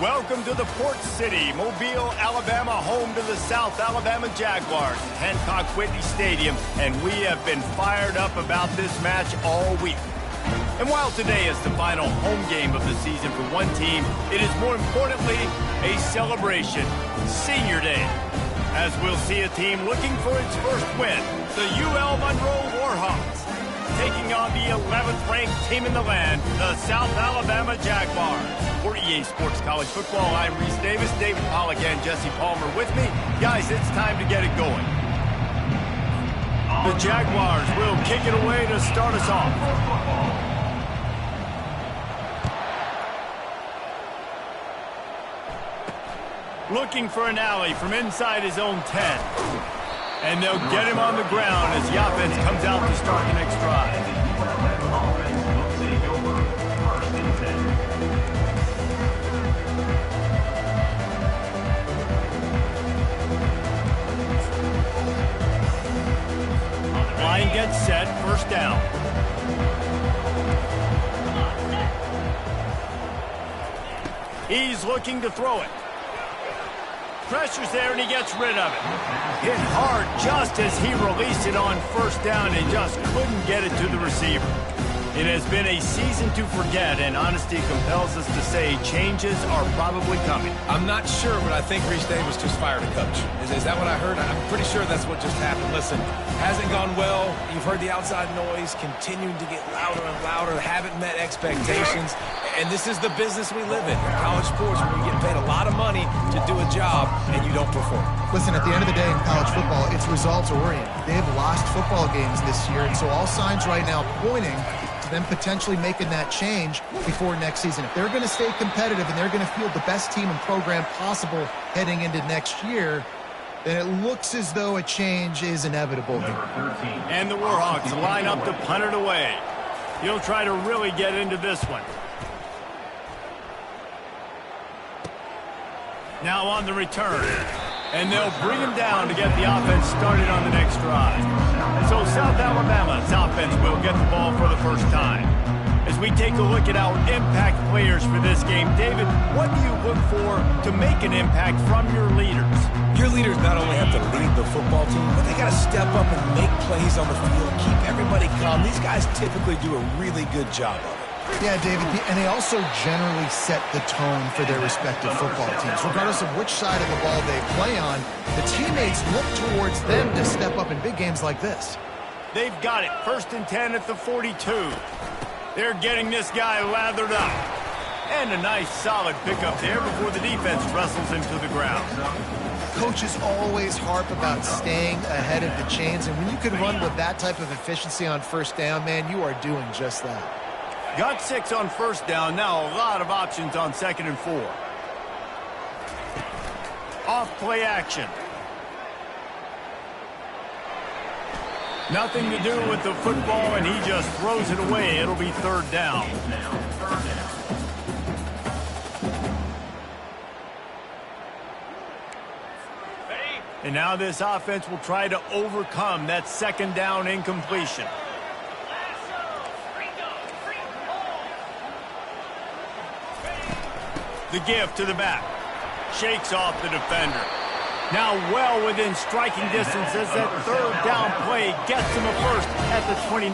Welcome to the Port City, Mobile, Alabama, home to the South Alabama Jaguars, Hancock Whitney Stadium, and we have been fired up about this match all week. And while today is the final home game of the season for one team, it is more importantly a celebration, Senior Day, as we'll see a team looking for its first win, the UL Monroe Warhawks, taking on the 11th ranked team in the land, the South Alabama Jaguars. For EA Sports College Football, I'm Reese Davis, David Pollack and Jesse Palmer with me. Guys, it's time to get it going. The Jaguars will kick it away to start us off. Looking for an alley from inside his own 10. And they'll get him on the ground as the offense comes out to start the next drive. Line gets set, first down. He's looking to throw it. Pressure's there, and he gets rid of it. Hit hard just as he released it on first down and just couldn't get it to the receiver. It has been a season to forget, and honesty compels us to say changes are probably coming. I'm not sure, but I think Reese Davis just fired a coach. Is that what I heard? I'm pretty sure that's what just happened. Listen, hasn't gone well. You've heard the outside noise, continuing to get louder and louder, haven't met expectations. And this is the business we live in college sports, where you get paid a lot of money to do a job and you don't perform. Listen, at the end of the day in college football, it's results oriented. They have lost football games this year, and so all signs right now pointing to them potentially making that change before next season. If they're going to stay competitive and they're going to field the best team and program possible heading into next year, then it looks as though a change is inevitable here. And the Warhawks line up to punt it away. He'll try to really get into this one. Now on the return. And they'll bring him down to get the offense started on the next drive. So South Alabama's offense will get the ball for the first time. As we take a look at our impact players for this game, David, what do you look for to make an impact from your leaders? Your leaders not only have to lead the football team, but they got to step up and make plays on the field, keep everybody calm. These guys typically do a really good job of it. Yeah, David, and they also generally set the tone for their respective football teams. Regardless of which side of the ball they play on, the teammates look towards them to step up in big games like this. They've got it. 1st and 10 at the 42. They're getting this guy lathered up. And a nice solid pickup there before the defense wrestles him to the ground. Coaches always harp about staying ahead of the chains, and when you can run with that type of efficiency on first down, man, you are doing just that. Got 6 on first down. Now a lot of options on 2nd and 4. Off play action. Nothing to do with the football, and he just throws it away. It'll be 3rd down. And now this offense will try to overcome that 2nd down incompletion. The give to the back. Shakes off the defender. Now well within striking distance as that 3rd down play gets him a first at the 29.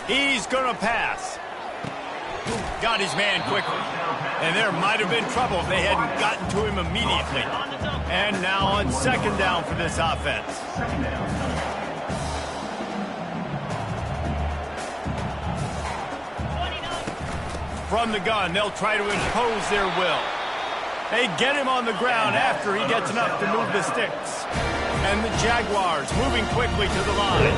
He's going to pass. Got his man quickly. And there might have been trouble if they hadn't gotten to him immediately. And now on 2nd down for this offense. From the gun, they'll try to impose their will. They get him on the ground after he gets enough to move the sticks. And the Jaguars moving quickly to the line.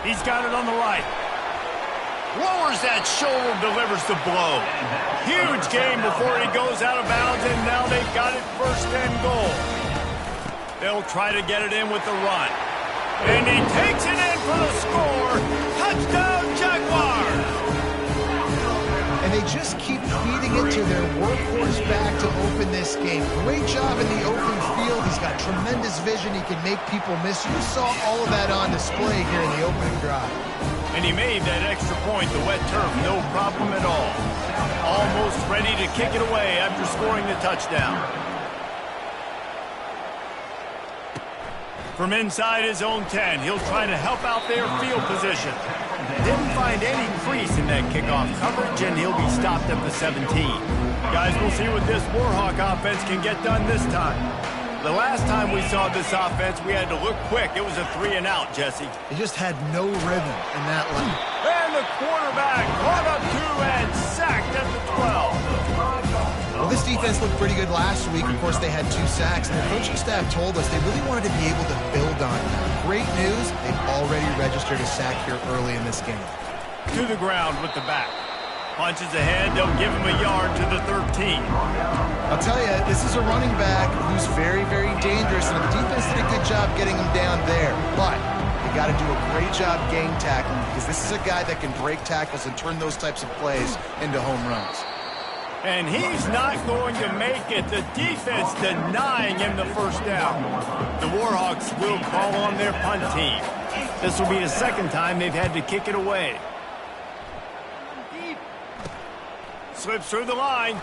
He's got it on the right. Lowers that shoulder, delivers the blow. Huge gain before he goes out of bounds, and now they've got it 1st and goal. They'll try to get it in with the run. And he takes it in for the score. Touchdown, Jaguars! And they just keep feeding it to their workhorse back to open this this game. Great job in the open field. He's got tremendous vision. He can make people miss. You saw all of that on display here in the opening drive. And he made that extra point, the wet turf, no problem at all. Almost ready to kick it away after scoring the touchdown. From inside his own 10, he'll try to help out their field position. Didn't find any crease in that kickoff coverage, and he'll be stopped at the 17. Guys, we'll see what this Warhawk offense can get done this time. The last time we saw this offense, we had to look quick. It was a 3-and-out, Jesse. He just had no rhythm in that line. And the quarterback caught up to and sacked at the 12. Well, this defense looked pretty good last week. Of course, they had 2 sacks, and the coaching staff told us they really wanted to be able to build on that. Great news, they've already registered a sack here early in this game. To the ground with the back. Punches ahead, they'll give him a yard to the 13. I'll tell you, this is a running back who's very, very dangerous, and the defense did a good job getting him down there. But they got to do a great job gang tackling, because this is a guy that can break tackles and turn those types of plays into home runs. And he's not going to make it. The defense denying him the first down. The Warhawks will call on their punt team. This will be the second time they've had to kick it away. Slips through the line.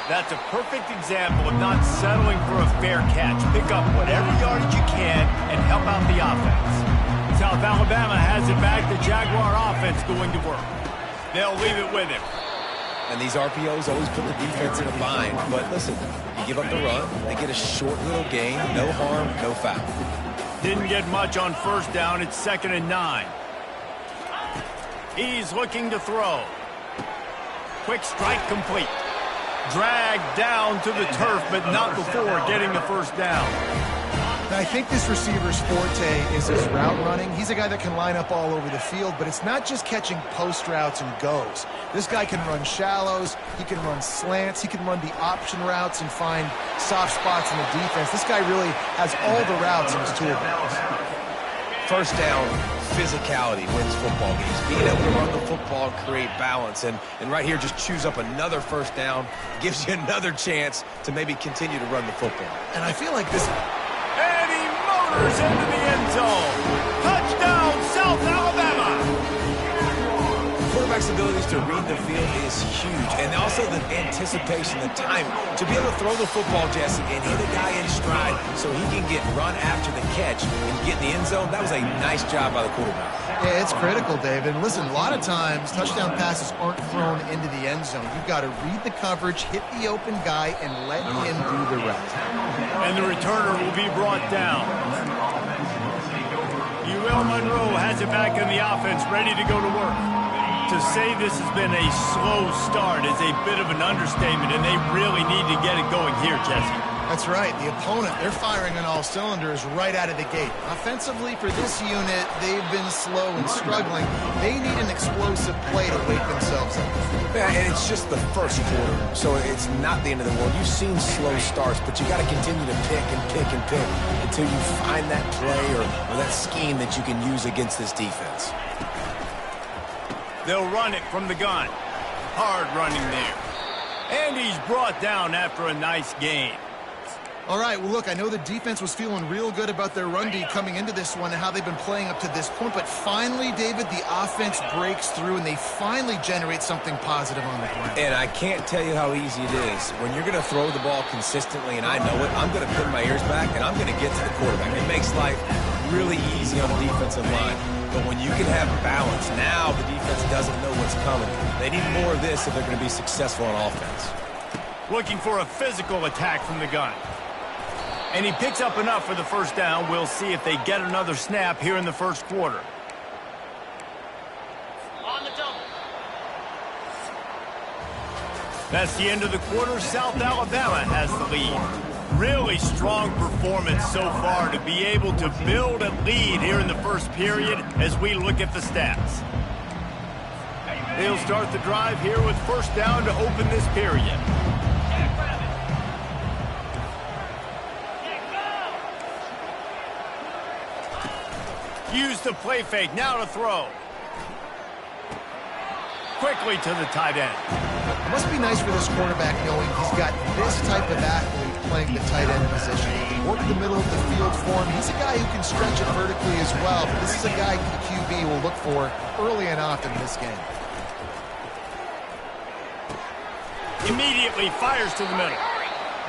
That's a perfect example of not settling for a fair catch. Pick up whatever yardage you can and help out the offense. South Alabama has it back. The Jaguar offense going to work. They'll leave it with him. And these RPOs always put the defense in a bind. But listen, you give up the run, they get a short little gain, no harm, no foul. Didn't get much on first down. It's 2nd and 9. He's looking to throw. Quick strike complete. Dragged down to the turf, but not before getting the first down. Now, I think this receiver's forte is his route running. He's a guy that can line up all over the field, but it's not just catching post routes and goes. This guy can run shallows, he can run slants, he can run the option routes and find soft spots in the defense. This guy really has all the routes in his toolbox. First down, physicality wins football games. Being able to run the football, create balance, and right here just choose up another first down, gives you another chance to maybe continue to run the football. And I feel like this... And he motors into the end zone. Touchdown, South Alabama. Quarterback's abilities to read the field is huge, and also the anticipation, the timing. To be able to throw the football, Jesse, and hit a guy in stride so he can get run after the catch and get in the end zone, that was a nice job by the quarterback. Yeah, it's critical, David. And listen, a lot of times touchdown passes aren't thrown into the end zone. You've got to read the coverage, hit the open guy, and let him do the rest. And the returner will be brought down. UL Monroe has it back in the offense, ready to go to work. To say this has been a slow start is a bit of an understatement, and they really need to get it going here, Jesse. That's right. The opponent, they're firing on all cylinders right out of the gate. Offensively, for this unit, they've been slow and struggling. They need an explosive play to wake themselves up. Yeah, and it's just the first quarter, so it's not the end of the world. You've seen slow starts, but you got to continue to pick and pick and pick until you find that play or that scheme that you can use against this defense. They'll run it from the gun. Hard running there. And he's brought down after a nice gain. All right, well, look, I know the defense was feeling real good about their run D coming into this one and how they've been playing up to this point, but finally, David, the offense breaks through and they finally generate something positive on the ground. And I can't tell you how easy it is. When you're going to throw the ball consistently, and I know it, I'm going to pin my ears back and I'm going to get to the quarterback. It makes life really easy on the defensive line. But when you can have balance, now the defense doesn't know what's coming. They need more of this if they're going to be successful on offense. Looking for a physical attack from the gun. And he picks up enough for the first down. We'll see if they get another snap here in the first quarter. On the double. That's the end of the quarter. South Alabama has the lead. Really strong performance so far to be able to build a lead here in the first period as we look at the stats. They'll start the drive here with first down to open this period. Use the play fake, now to throw. Quickly to the tight end. It must be nice for this quarterback knowing he's got this type of athlete playing the tight end position. Work the middle of the field for him. He's a guy who can stretch it vertically as well, but this is a guy the QB will look for early and often in this game. Immediately fires to the middle.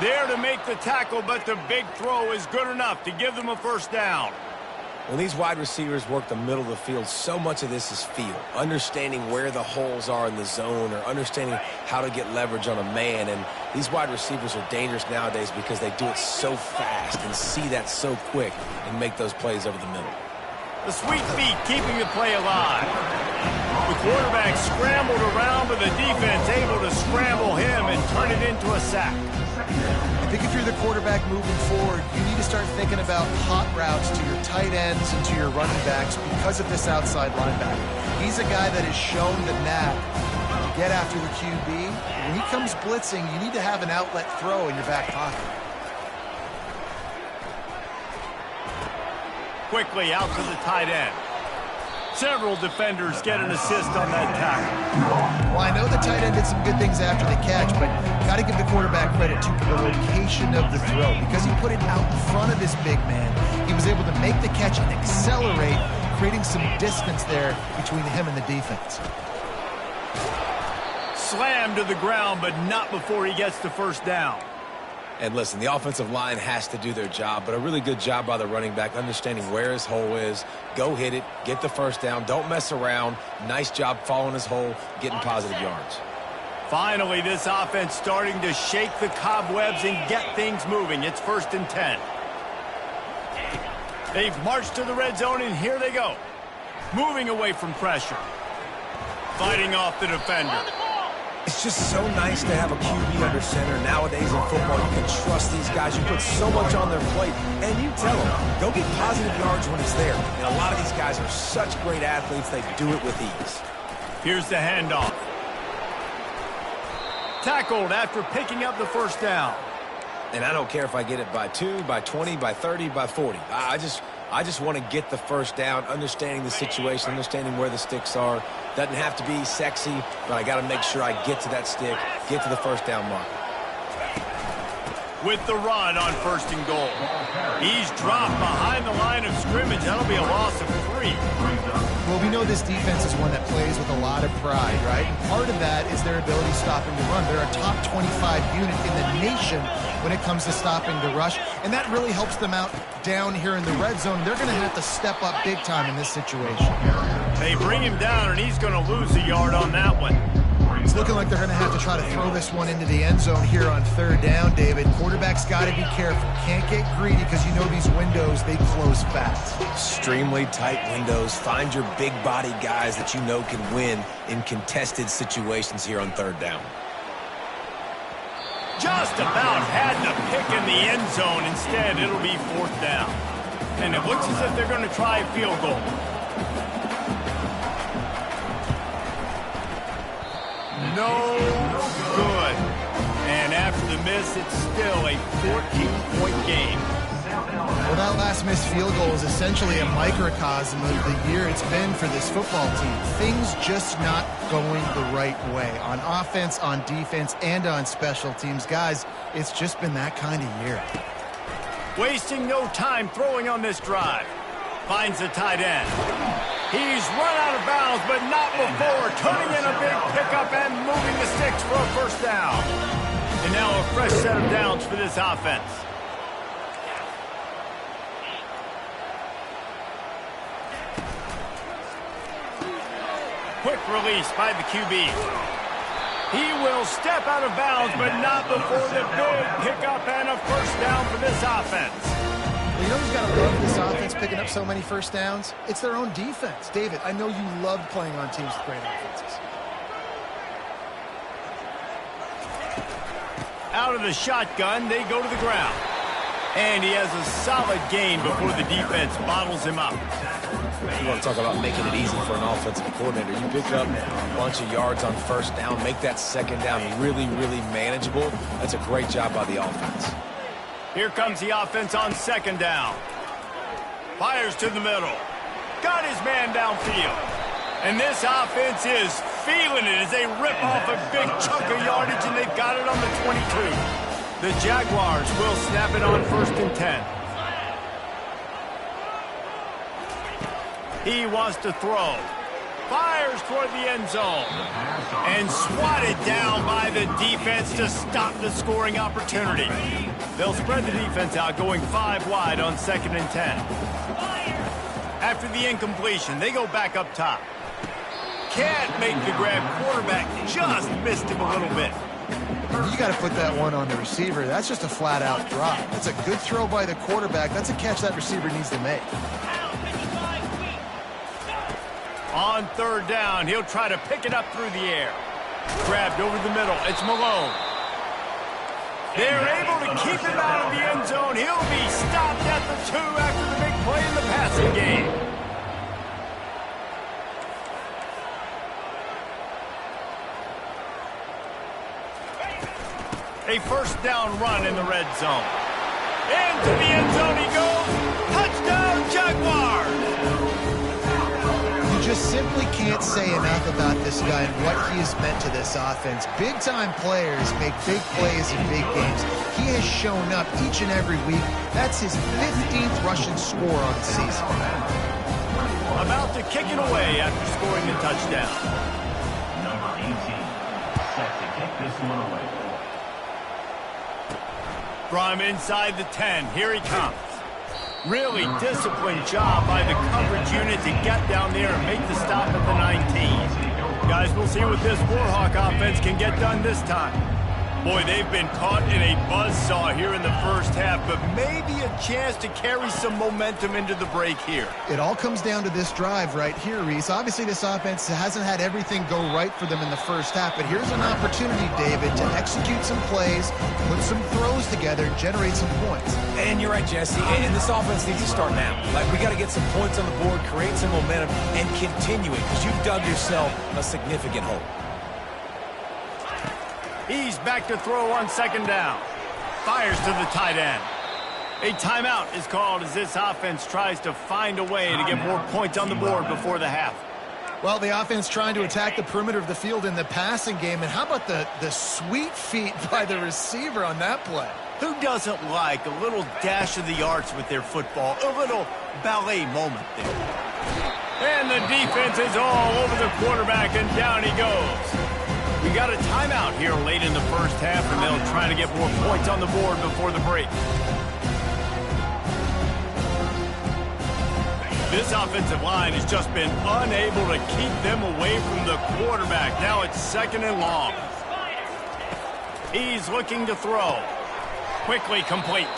There to make the tackle, but the big throw is good enough to give them a first down. When these wide receivers work the middle of the field, so much of this is feel. Understanding where the holes are in the zone or understanding how to get leverage on a man. And these wide receivers are dangerous nowadays because they do it so fast and see that so quick and make those plays over the middle. The sweet feet keeping the play alive. The quarterback scrambled around, but the defense able to scramble him and turn it into a sack. I think if you're the quarterback moving forward, you need to start thinking about hot routes to your tight ends and to your running backs because of this outside linebacker. He's a guy that has shown the knack to get after the QB. When he comes blitzing, you need to have an outlet throw in your back pocket. Quickly out to the tight end. Several defenders get an assist on that tackle. Well, I know the tight end did some good things after the catch, but got to give the quarterback credit to the location of the throw. Because he put it out in front of this big man, he was able to make the catch and accelerate, creating some distance there between him and the defense. Slammed to the ground, but not before he gets the first down. And listen, the offensive line has to do their job, but a really good job by the running back, understanding where his hole is. Go hit it, get the first down, don't mess around. Nice job following his hole, getting positive yards. Finally, this offense starting to shake the cobwebs and get things moving. It's 1st and 10. They've marched to the red zone, and here they go. Moving away from pressure. Fighting off the defender. It's just so nice to have a QB under center. Nowadays in football, you can trust these guys. You put so much on their plate, and you tell them, go get positive yards when it's there. And a lot of these guys are such great athletes, they do it with ease. Here's the handoff. Tackled after picking up the first down. And I don't care if I get it by 2, by 20, by 30, by 40. I just want to get the first down, understanding the situation, understanding where the sticks are. Doesn't have to be sexy, but I got to make sure I get to that stick, get to the first down mark. With the run on 1st and goal. He's dropped behind the line of scrimmage. That'll be a loss of 3. Well, we know this defense is one that plays with a lot of pride, right? Part of that is their ability stopping the run. They're a top 25 unit in the nation when it comes to stopping the rush, and that really helps them out down here in the red zone. They're going to have to step up big time in this situation. They bring him down, and he's going to lose a yard on that one. It's looking like they're going to have to try to throw this one into the end zone here on 3rd down, David. Quarterback's got to be careful. Can't get greedy because you know these windows, they close fast. Extremely tight windows. Find your big body guys that you know can win in contested situations here on 3rd down. Just about had the pick in the end zone. Instead, it'll be 4th down. And it looks as if they're going to try a field goal. No good. And after the miss, it's still a 14-point game. Well, that last missed field goal is essentially a microcosm of the year it's been for this football team. Things just not going the right way on offense, on defense, and on special teams. Guys, it's just been that kind of year. Wasting no time throwing on this drive. Finds the tight end. He's run out of bounds, but not before turning in a big pickup and moving the sticks for a first down. And now a fresh set of downs for this offense. Quick release by the QB. He will step out of bounds, but not before the big pickup and a first down for this offense. Well, you know who's got to love this offense picking up so many first downs? It's their own defense. David, I know you love playing on teams with great offenses. Out of the shotgun, they go to the ground. And he has a solid gain before the defense bottles him up. You want to talk about making it easy for an offensive coordinator. You pick up a bunch of yards on first down, make that second down really, really manageable. That's a great job by the offense. Here comes the offense on 2nd down. Fires to the middle. Got his man downfield. And this offense is feeling it as they rip off a big chunk of yardage, and they've got it on the 22. The Jaguars will snap it on 1st and 10. He wants to throw. Fires toward the end zone. And swatted down by the defense to stop the scoring opportunity. They'll spread the defense out, going 5 wide on 2nd and 10. After the incompletion, they go back up top. Can't make the grab. Quarterback just missed him a little bit. You got to put that one on the receiver. That's just a flat-out drop. That's a good throw by the quarterback. That's a catch that receiver needs to make. On 3rd down, he'll try to pick it up through the air. Grabbed over the middle. It's Malone. They're able to keep him out of the end zone. He'll be stopped at the 2 after the big play in the passing game. A 1st down run in the red zone. Into the end zone he goes. Touchdown, Jaguars! You just simply can't say enough about this guy and what he has meant to this offense. Big-time players make big plays in big games. He has shown up each and every week. That's his 15th rushing score on the season. About to kick it away after scoring the touchdown. Number 18, set to kick this one away. From inside the 10, here he comes. Really disciplined job by the coverage unit to get down there and make the stop at the 19. Guys, we'll see what this Warhawk offense can get done this time. Boy, they've been caught in a buzzsaw here in the 1st half, but maybe a chance to carry some momentum into the break here. It all comes down to this drive right here, Reese. Obviously, this offense hasn't had everything go right for them in the 1st half, but here's an opportunity, David, to execute some plays, put some throws together, and generate some points. And you're right, Jesse, and this offense needs to start now. Like, we got to get some points on the board, create some momentum, and continue it, because you've dug yourself a significant hole. He's back to throw on 2nd down. Fires to the tight end. A timeout is called as this offense tries to find a way to get more points on the board before the half. Well, the offense trying to attack the perimeter of the field in the passing game, and how about the sweet feet by the receiver on that play? Who doesn't like a little dash of the arts with their football, a little ballet moment there? And the defense is all over the quarterback, and down he goes. We got a timeout here late in the 1st half, and they'll try to get more points on the board before the break. This offensive line has just been unable to keep them away from the quarterback. Now it's 2nd and long. He's looking to throw. Quickly complete.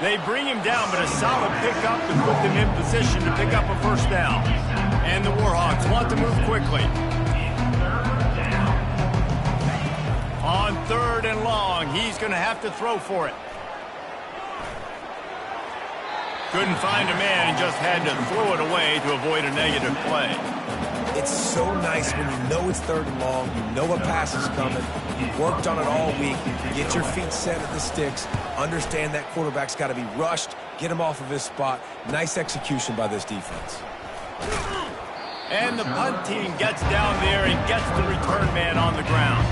They bring him down, but a solid pickup to put them in position to pick up a 1st down. And the Warhawks want to move quickly. On 3rd and long, he's going to have to throw for it. Couldn't find a man and just had to throw it away to avoid a negative play. It's so nice when you know it's 3rd and long, you know a pass is coming, you've worked on it all week, get your feet set at the sticks, understand that quarterback's got to be rushed, get him off of his spot. Nice execution by this defense. And the punt team gets down there and gets the return man on the ground.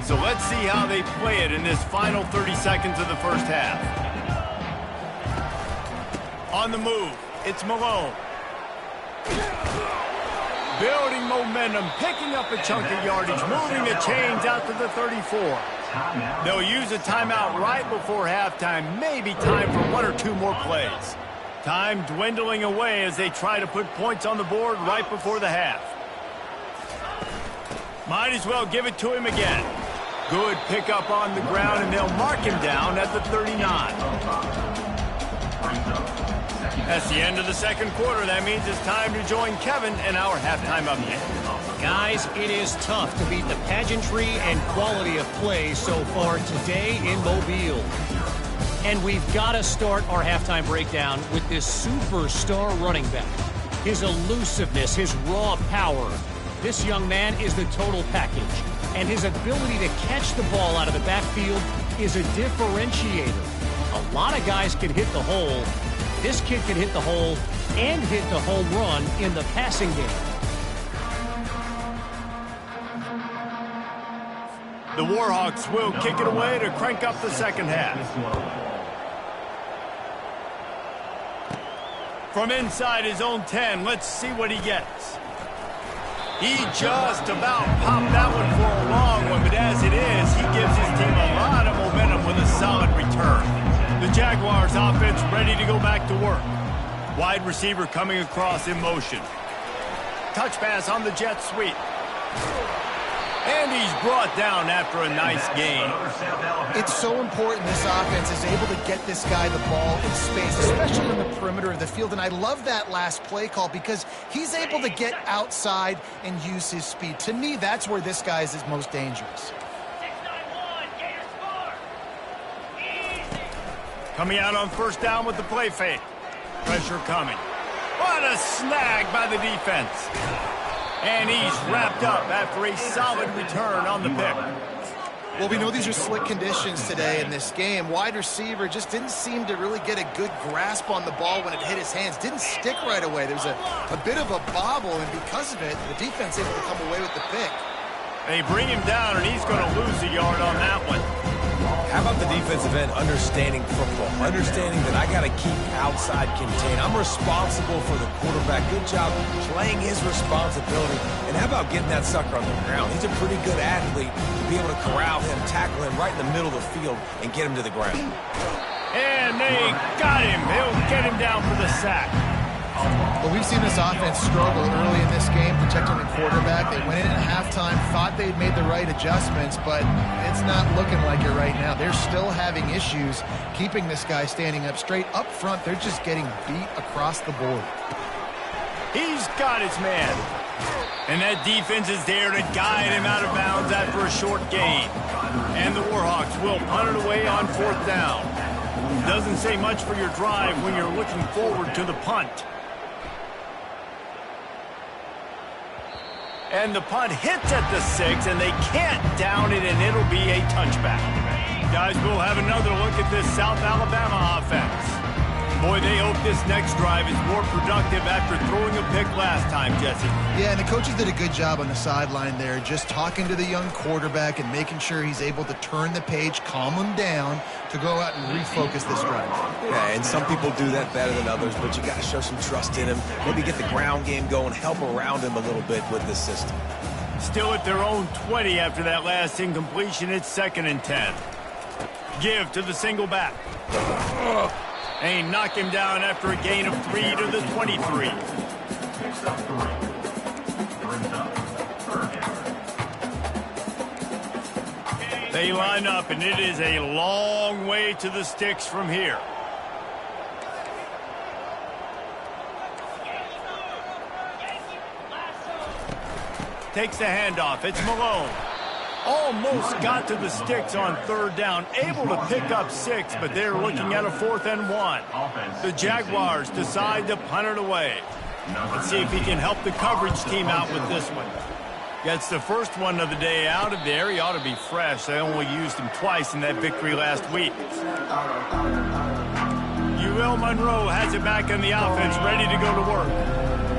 So let's see how they play it in this final 30 seconds of the 1st half. On the move, it's Malone. Building momentum, picking up a chunk of yardage, moving the chains out to the 34. They'll use a timeout right before halftime, maybe time for 1 or 2 more plays. Time dwindling away as they try to put points on the board right before the half. Might as well give it to him again. Good pickup on the ground, and they'll mark him down at the 39. That's the end of the 2nd quarter. That means it's time to join Kevin in our halftime update. Guys, it is tough to beat the pageantry and quality of play so far today in Mobile. And we've got to start our halftime breakdown with this superstar running back. His elusiveness, his raw power. This young man is the total package. And his ability to catch the ball out of the backfield is a differentiator. A lot of guys can hit the hole. This kid can hit the hole and hit the home run in the passing game. The Warhawks will kick it away to crank up the second half. From inside his own 10, let's see what he gets. He just about popped that one for a long one, but as it is, he gives his team a lot of momentum with a solid return. The Jaguars offense ready to go back to work. Wide receiver coming across in motion. Touch pass on the jet sweep. And he's brought down after a nice gain. It's so important this offense is able to get this guy the ball in space, especially in the perimeter of the field. And I love that last play call because he's able to get outside and use his speed. To me, that's where this guy is his most dangerous. Coming out on first down with the play fake. Pressure coming. What a snag by the defense. And he's wrapped up after a solid return on the pick. Well, we know these are slick conditions today in this game. Wide receiver just didn't seem to really get a good grasp on the ball when it hit his hands. Didn't stick right away. There was a bit of a bobble, and because of it, the defense able to come away with the pick. They bring him down, and he's going to lose a yard on that one. How about the defensive end understanding football, understanding that I got to keep outside contained. I'm responsible for the quarterback. Good job playing his responsibility. And how about getting that sucker on the ground? He's a pretty good athlete to be able to corral him, tackle him right in the middle of the field, and get him to the ground. And they got him. He'll get him down for the sack. Well, we've seen this offense struggle early in this game protecting the quarterback. They went in at halftime, thought they'd made the right adjustments, but it's not looking like it right now. They're still having issues keeping this guy standing up straight. Up front, they're just getting beat across the board. He's got his man. And that defense is there to guide him out of bounds after a short gain. And the Warhawks will punt it away on fourth down. Doesn't say much for your drive when you're looking forward to the punt. And the punt hits at the 6, and they can't down it, and it'll be a touchback. Guys, we'll have another look at this South Alabama offense. Boy, they hope this next drive is more productive after throwing a pick last time, Jesse. Yeah, and the coaches did a good job on the sideline there, just talking to the young quarterback and making sure he's able to turn the page, calm him down to go out and refocus this drive. Yeah, and some people do that better than others, but you got to show some trust in him. Maybe get the ground game going, help around him a little bit with this system. Still at their own 20 after that last incompletion. It's 2nd and 10. Give to the single back. And he knocked him down after a gain of 3 to the 23. They line up, and it is a long way to the sticks from here. Takes the handoff. It's Malone. Almost got to the sticks on third down. Able to pick up 6, but they're looking at a 4th and 1. The Jaguars decide to punt it away. Let's see if he can help the coverage team out with this one. Gets the first one of the day out of there. He ought to be fresh. They only used him twice in that victory last week. UL Monroe has it back on the offense, ready to go to work.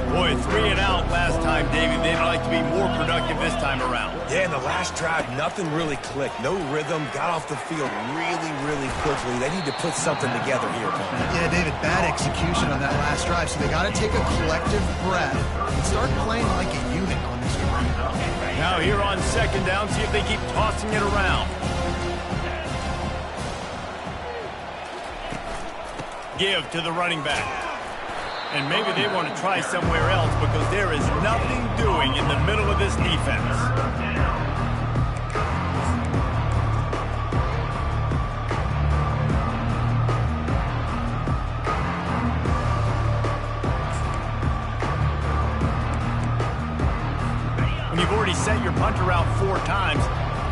Boy, 3 and out last time, David. They'd like to be more productive this time around. Yeah, in the last drive, nothing really clicked. No rhythm, got off the field really, really quickly. They need to put something together here. Yeah, David, bad execution on that last drive, so they got to take a collective breath and start playing like a unit on this drive. Now here on 2nd down, see if they keep tossing it around. Give to the running back. And maybe they want to try somewhere else because there is nothing doing in the middle of this defense. When you've already set your punter out 4 times,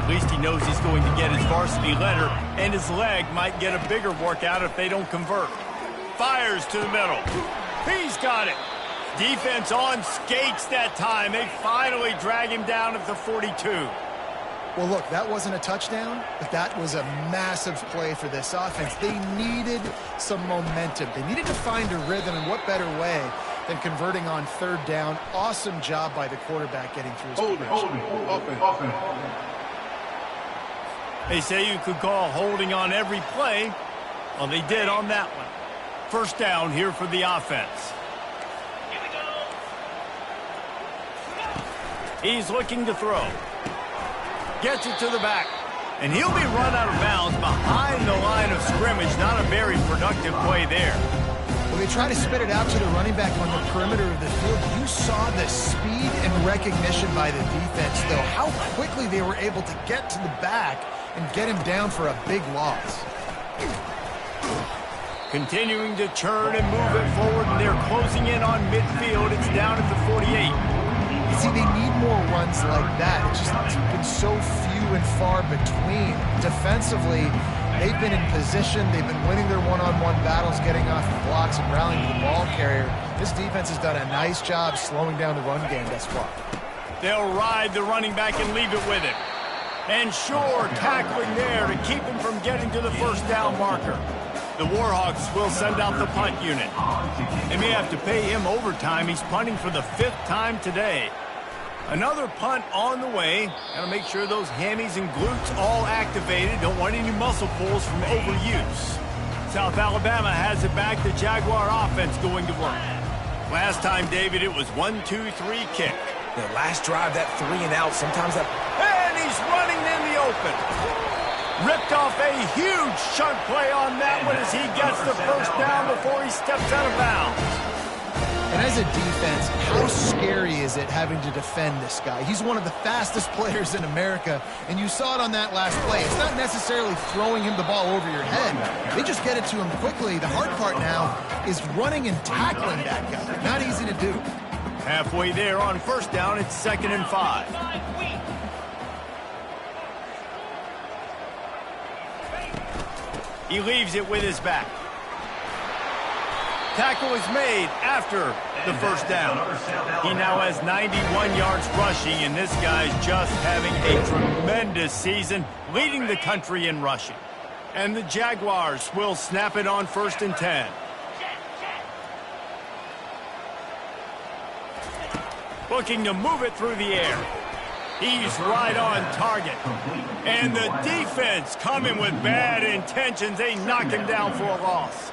At least he knows he's going to get his varsity letter, and his leg might get a bigger workout if they don't convert. Fires to the middle. He's got it. Defense on skates that time. They finally drag him down at the 42. Well, look, that wasn't a touchdown, but that was a massive play for this offense. They needed some momentum. They needed to find a rhythm, and what better way than converting on third down. Awesome job by the quarterback getting through his progression. They say you could call holding on every play. Well, they did on that one. First down here for the offense. He's looking to throw. Gets it to the back. And he'll be run out of bounds behind the line of scrimmage. Not a very productive play there. When they try to spit it out to the running back on the perimeter of the field, you saw the speed and recognition by the defense, though. How quickly they were able to get to the back and get him down for a big loss. Continuing to churn and move it forward, and they're closing in on midfield. It's down at the 48. You see, they need more runs like that. It's just been so few and far between. Defensively, they've been in position. They've been winning their one-on-one battles, getting off the blocks and rallying to the ball carrier. This defense has done a nice job slowing down the run game thus far. They'll ride the running back and leave it with him. And sure, tackling there to keep him from getting to the first down marker. The Warhawks will send out the punt unit. They may have to pay him overtime. He's punting for the 5th time today. Another punt on the way. Got to make sure those hammies and glutes all activated. Don't want any muscle pulls from overuse. South Alabama has it back. The Jaguar offense going to work. Last time, David, it was 1-2-3 kick. The last drive, that 3 and out, sometimes that... And he's running in the open. Ripped off a huge chunk play on that one as he gets the first down before he steps out of bounds. And as a defense, how scary is it having to defend this guy? He's one of the fastest players in America, and you saw it on that last play. It's not necessarily throwing him the ball over your head. They just get it to him quickly. The hard part now is running and tackling that guy. Not easy to do. Halfway there on first down, it's 2nd and 5. He leaves it with his back. Tackle is made after the first down. He now has 91 yards rushing, and this guy's just having a tremendous season, leading the country in rushing. And the Jaguars will snap it on 1st and 10. Looking to move it through the air. He's right on target. And the defense coming with bad intentions. They knock him down for a loss.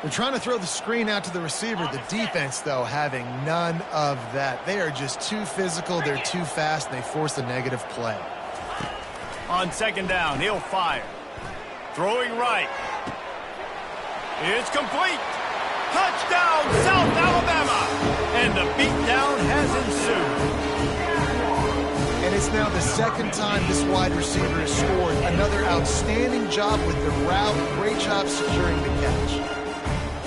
They're trying to throw the screen out to the receiver. The defense, though, having none of that. They are just too physical. They're too fast, and they force a negative play. On 2nd down, he'll fire. Throwing right. It's complete. Touchdown, South Alabama. And the beatdown has ensued. And it's now the 2nd time this wide receiver has scored. Another outstanding job with the route. Great job securing the catch.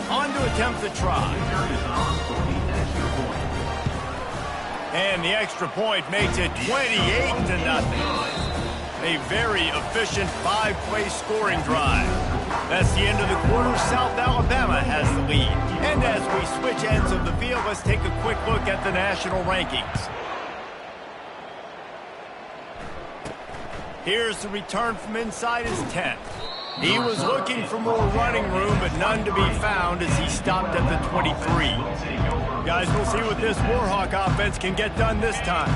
On to attempt the try. And the extra point makes it 28-0. A very efficient 5-play scoring drive. That's the end of the quarter. South Alabama has the lead. And as we switch ends of the field, let's take a quick look at the national rankings. Here's the return from inside his 10th. He was looking for more running room, but none to be found as he stopped at the 23. Guys, we'll see what this Warhawk offense can get done this time.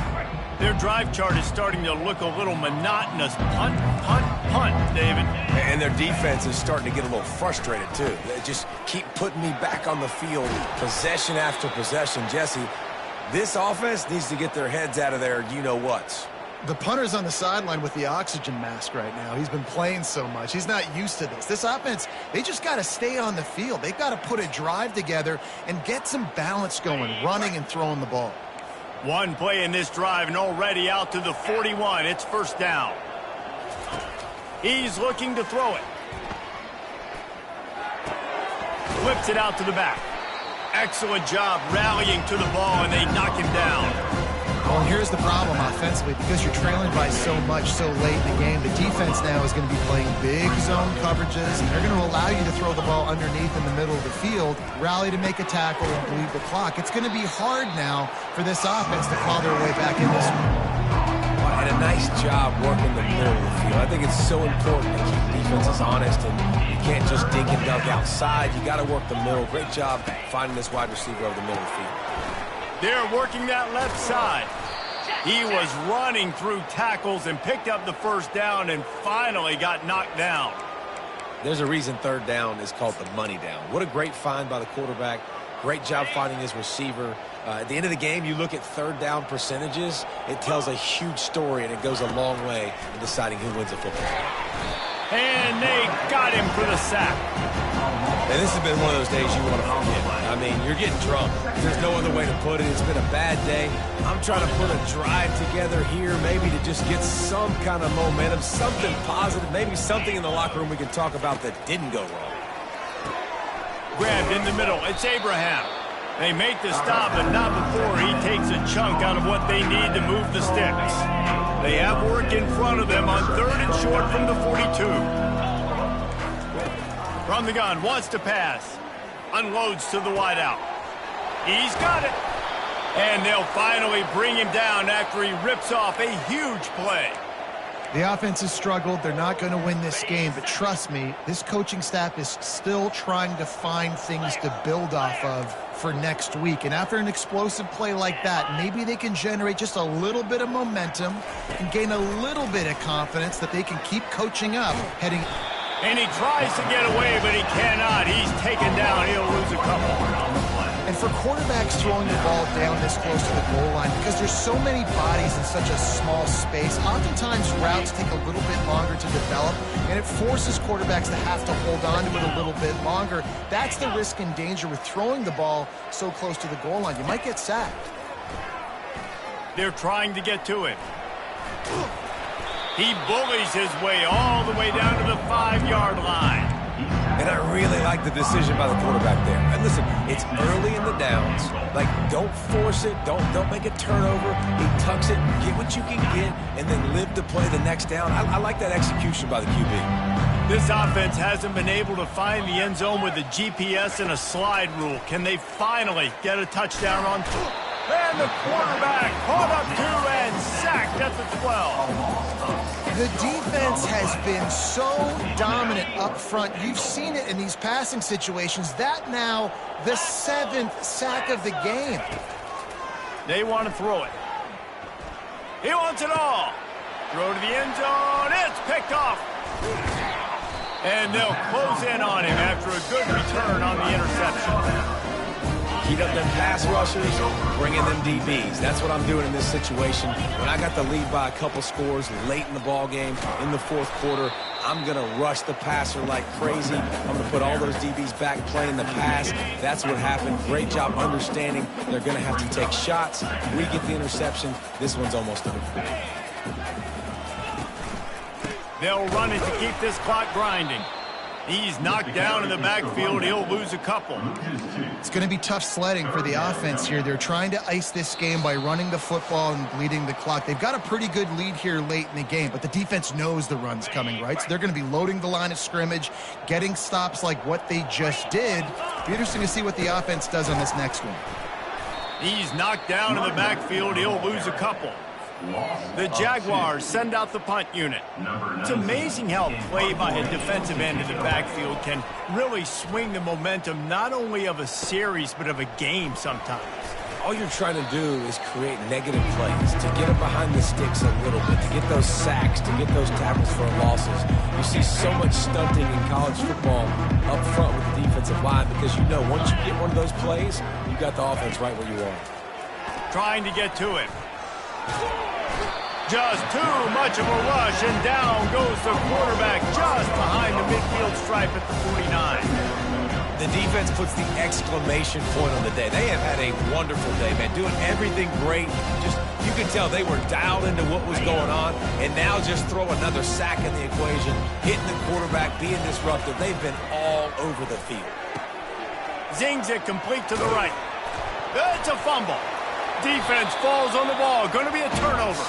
Their drive chart is starting to look a little monotonous. Punt, punt, punt, David. And their defense is starting to get a little frustrated, too. They just keep putting me back on the field, possession after possession. Jesse, this offense needs to get their heads out of their you-know-whats. The punter's on the sideline with the oxygen mask right now. He's been playing so much. He's not used to this. This offense, they just got to stay on the field. They've got to put a drive together and get some balance going, running and throwing the ball. One play in this drive and already out to the 41. It's 1st down. He's looking to throw it. Flips it out to the back. Excellent job rallying to the ball, and they knock him down. Well, and here's the problem offensively. Because you're trailing by so much so late in the game, the defense now is going to be playing big zone coverages, and they're going to allow you to throw the ball underneath in the middle of the field, rally to make a tackle, and bleed the clock. It's going to be hard now for this offense to claw their way back in this one. And a nice job working the middle of the field. I think it's so important to keep defenses honest, and you can't just dink and dunk outside. You got to work the middle. Great job finding this wide receiver over the middle of the field. They're working that left side. He was running through tackles and picked up the first down and finally got knocked down. There's a reason third down is called the money down. What a great find by the quarterback. Great job finding his receiver. At the end of the game, you look at third down percentages. It tells a huge story, and it goes a long way in deciding who wins a football game. And they got him for the sack. And this has been one of those days you want to forget. I mean, you're getting drunk. There's no other way to put it. It's been a bad day. I'm trying to put a drive together here, maybe to just get some kind of momentum, something positive, maybe something in the locker room we can talk about that didn't go wrong. Grabbed in the middle. It's Abraham. They make the stop, but not before he takes a chunk out of what they need to move the sticks. They have work in front of them on 3rd and short from the 42. From the gun, wants to pass. Unloads to the wideout. He's got it. And they'll finally bring him down after he rips off a huge play. The offense has struggled. They're not going to win this game, but trust me, this coaching staff is still trying to find things to build off of for next week. And after an explosive play like that, maybe they can generate just a little bit of momentum and gain a little bit of confidence that they can keep coaching up heading. And he tries to get away, but he cannot. He's taken down. He'll lose a couple. And for quarterbacks throwing the ball down this close to the goal line, because there's so many bodies in such a small space, oftentimes routes take a little bit longer to develop, and it forces quarterbacks to have to hold on to it a little bit longer. That's the risk and danger with throwing the ball so close to the goal line. You might get sacked. They're trying to get to it. He bullies his way all the way down to the 5-yard line. And I really like the decision by the quarterback there. And listen, it's early in the downs. Like, don't force it. Don't make a turnover. He tucks it, get what you can get, and then live to play the next down. I like that execution by the QB. This offense hasn't been able to find the end zone with a GPS and a slide rule. Can they finally get a touchdown on? And the quarterback caught up to and sacked at the 12. The defense has been so dominant up front. You've seen it in these passing situations. That now the 7th sack of the game. They want to throw it. He wants it all. Throw to the end zone. It's picked off. And they'll close in on him after a good return on the interception. Heat up them pass rushers, bring in them DBs. That's what I'm doing in this situation. When I got the lead by a couple scores late in the ball game, in the 4th quarter, I'm going to rush the passer like crazy. I'm going to put all those DBs back playing the pass. That's what happened. Great job understanding they're going to have to take shots. We get the interception. This one's almost over. They'll run it to keep this clock grinding. He's knocked down in the backfield. He'll lose a couple. It's going to be tough sledding for the offense here. They're trying to ice this game by running the football and bleeding the clock. They've got a pretty good lead here late in the game, but the defense knows the run's coming, right? So they're going to be loading the line of scrimmage, getting stops like what they just did. It'll be interesting to see what the offense does on this next one. He's knocked down in the backfield. He'll lose a couple. The Jaguars send out the punt unit. It's amazing how play by a defensive end in the backfield can really swing the momentum not only of a series but of a game sometimes. All you're trying to do is create negative plays, to get them behind the sticks a little bit, to get those sacks, to get those tackles for losses. You see so much stunting in college football up front with the defensive line because you know once you get one of those plays, you got the offense right where you are. Trying to get to it. Just too much of a rush, and down goes the quarterback just behind the midfield stripe at the 49. The defense puts the exclamation point on the day. They have had a wonderful day, man, doing everything great. Just, you can tell they were dialed into what was going on, and now just throw another sack in the equation, hitting the quarterback, being disruptive. They've been all over the field. Zings it complete to the right. It's a fumble. Defense falls on the ball. Going to be a turnover.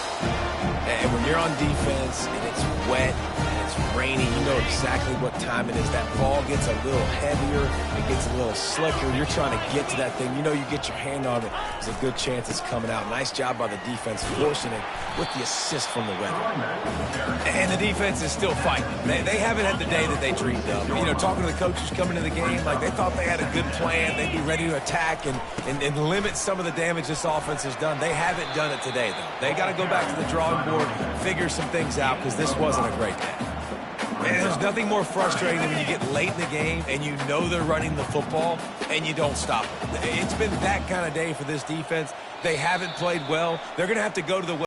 And when you're on defense and it's wet and it's rainy, you know exactly what time it is. That ball gets a little heavier. It gets a little slicker. You're trying to get to that thing. You know you get your hand on it. There's a good chance it's coming out. Nice job by the defense forcing it with the assist from the weather. And the defense is still fighting. They haven't had the day that they dreamed of. You know, talking to the coaches coming to the game, like they thought they had a good plan. They'd be ready to attack and limit some of the damage this offense has done. They haven't done it today, though. They got to go back to the drawing board, figure some things out, because this wasn't a great day. And there's nothing more frustrating than when you get late in the game and you know they're running the football and you don't stop them. It's been that kind of day for this defense. They haven't played well. They're going to have to go to the